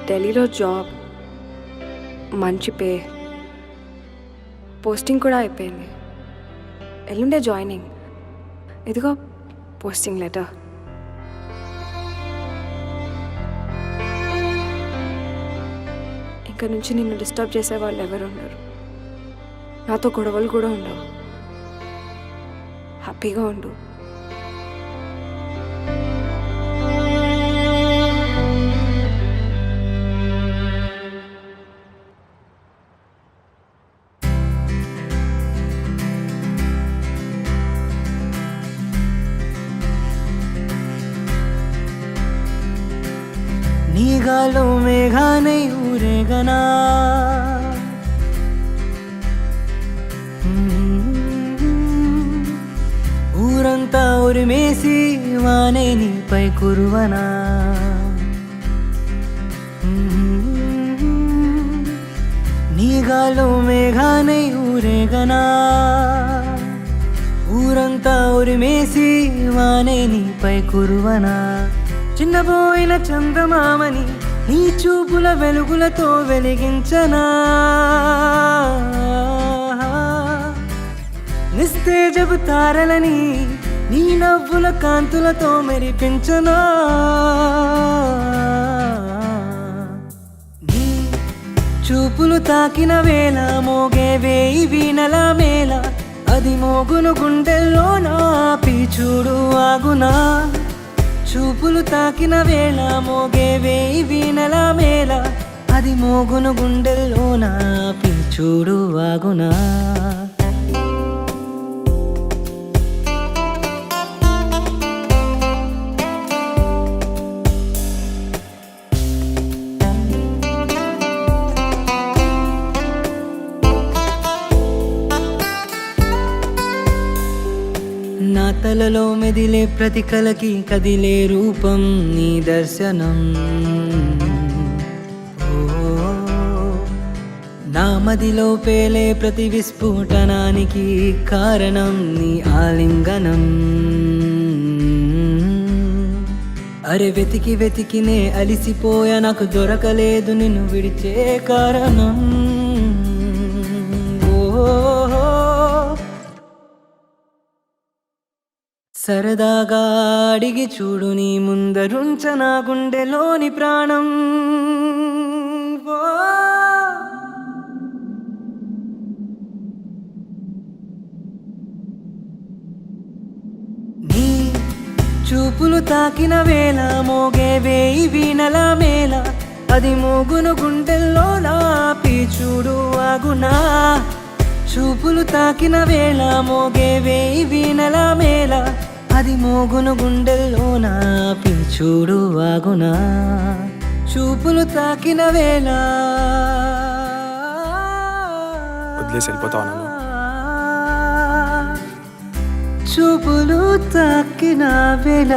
ఢిల్లీలో జాబ్, మంచి pay, posting కూడా అయిపోయింది. ఎల్లుండే జాయినింగ్. ఇదిగో పోస్టింగ్ లెటర్. ఇక్కడ నుంచి నిన్ను డిస్టర్బ్ చేసే వాళ్ళు ఎవరు ఉండరు. నాతో గొడవలు కూడా ఉండవు. హ్యాపీగా ఉండు. నీ గాలో మేఘానై ఊరేగనా, ఊరంతా ఉరిమేసి వానే నీపై కురువనా, నీ గాలో మేఘానై ఊరేగనా, ఊరంతా ఉరిమేసి వానే నీపై కురువనా. చిన్నబోయిన చందమామని నీ చూపుల వెలుగులతో వెలిగించనా, నిస్తేజపు తారలని నీ నవ్వుల కాంతులతో మెరిపించనా. నీ చూపులు తాకిన వేళ మోగే వేయి వీణల మేళ, అది మోగును గుండెల్లో నాపి చూడు ఆగునా. చూపులు తాకిన వేళ మోగే వేయి వీణల మేళ, అది మోగును గుండెల్లో నాపి చూడు ఆగునా. నా తలలో మెదిలే ప్రతి కలకి కదిలే రూపం నీ దర్శనం. ఓ నా మదిలో పేలే ప్రతి విస్ఫోటనానికి కారణం నీ ఆలింగనం. అరే వెతికి వెతికినే అలిసిపోయా, నాకు దొరకలేదు నిన్ను విడిచే కారణం. సరదాగా అడిగి చూడు నీ ముందరుంచ నా గుండెలోని ప్రాణం. నీ చూపులు తాకిన వేళ మోగే వేయి వీణల మేళ, అది మోగును గుండెల్లో నాపి చూడు ఆగునా. చూపులు తాకిన వేళ మోగే వేయి వీణల మేళ, అది మోగును గుండెల్లో నాపి చూడు ఆగునా. చూపులు తాకిన వేళ వదిలేసి వెళ్ళిపోతావా నన్ను? చూపులు తాకిన వేళ